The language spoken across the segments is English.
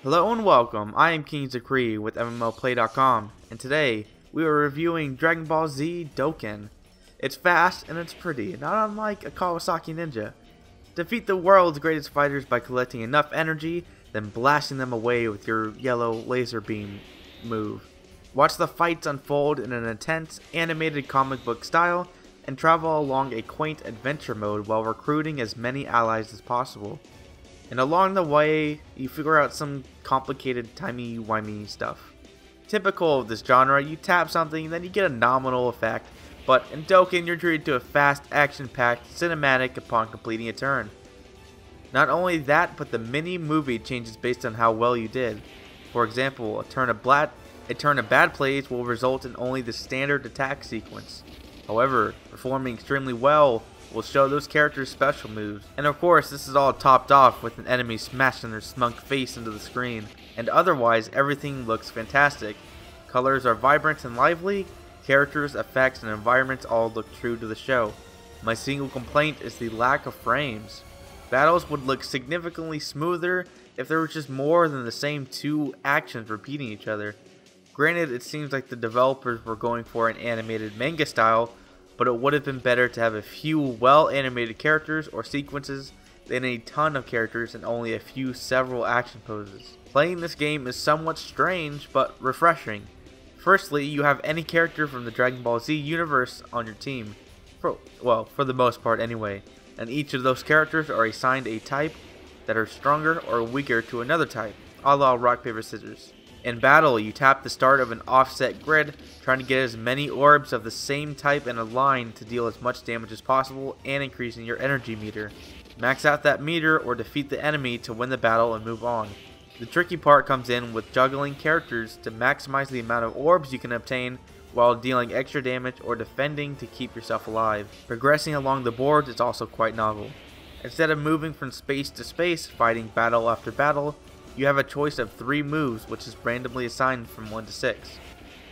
Hello and welcome, I am King Zakri with MMOplay.com, and today we are reviewing Dragon Ball Z Dokkan. It's fast and it's pretty, not unlike a Kawasaki Ninja. Defeat the world's greatest fighters by collecting enough energy, then blasting them away with your yellow laser beam move. Watch the fights unfold in an intense, animated comic book style, and travel along a quaint adventure mode while recruiting as many allies as possible. And along the way, you figure out some complicated timey-wimey stuff. Typical of this genre, you tap something, then you get a nominal effect, but in Dokkan, you're treated to a fast, action-packed cinematic upon completing a turn. Not only that, but the mini-movie changes based on how well you did. For example, a turn of bad plays will result in only the standard attack sequence. However, performing extremely well will show those characters' special moves. And of course, this is all topped off with an enemy smashing their smug face into the screen. And otherwise, everything looks fantastic. Colors are vibrant and lively, characters, effects, and environments all look true to the show. My single complaint is the lack of frames. Battles would look significantly smoother if there was just more than the same two actions repeating each other. Granted, it seems like the developers were going for an animated manga style, but it would have been better to have a few well-animated characters or sequences than a ton of characters and only a few several action poses. Playing this game is somewhat strange, but refreshing. Firstly, you have any character from the Dragon Ball Z universe on your team, for the most part anyway, and each of those characters are assigned a type that are stronger or weaker to another type, a la rock, paper, scissors. In battle, you tap the start of an offset grid, trying to get as many orbs of the same type in a line to deal as much damage as possible and increasing your energy meter. Max out that meter or defeat the enemy to win the battle and move on. The tricky part comes in with juggling characters to maximize the amount of orbs you can obtain while dealing extra damage or defending to keep yourself alive. Progressing along the board is also quite novel. Instead of moving from space to space, fighting battle after battle, you have a choice of 3 moves, which is randomly assigned from 1 to 6.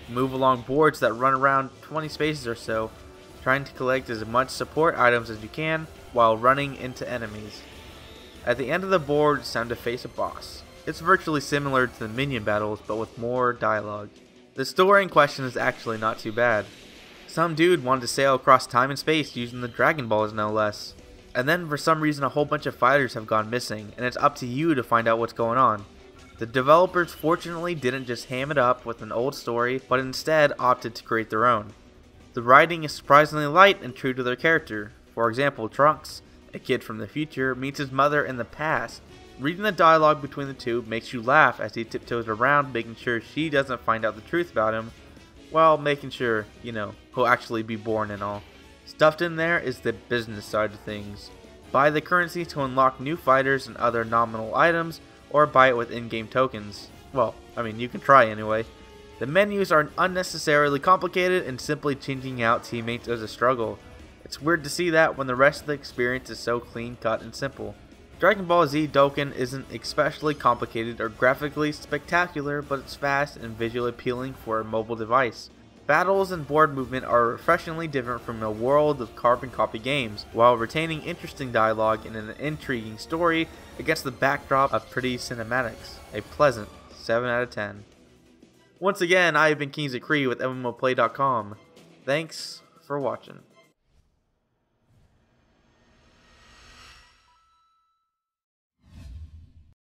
Move along boards that run around 20 spaces or so, trying to collect as much support items as you can while running into enemies. At the end of the board, it's time to face a boss. It's virtually similar to the minion battles, but with more dialogue. The story in question is actually not too bad. Some dude wanted to sail across time and space using the Dragon Balls, no less. And then for some reason a whole bunch of fighters have gone missing, and it's up to you to find out what's going on. The developers fortunately didn't just ham it up with an old story, but instead opted to create their own. The writing is surprisingly light and true to their character. For example, Trunks, a kid from the future, meets his mother in the past. Reading the dialogue between the two makes you laugh as he tiptoes around, making sure she doesn't find out the truth about him, while making sure, he'll actually be born and all. Stuffed in there is the business side of things. Buy the currency to unlock new fighters and other nominal items, or buy it with in-game tokens. Well, you can try anyway. The menus are unnecessarily complicated, and simply changing out teammates is a struggle. It's weird to see that when the rest of the experience is so clean cut and simple. Dragon Ball Z Dokkan isn't especially complicated or graphically spectacular, but it's fast and visually appealing for a mobile device. Battles and board movement are refreshingly different from a world of carbon copy games, while retaining interesting dialogue and an intriguing story against the backdrop of pretty cinematics. A pleasant 7 out of 10. Once again, I have been King Zakri with MMOplay.com. Thanks for watching.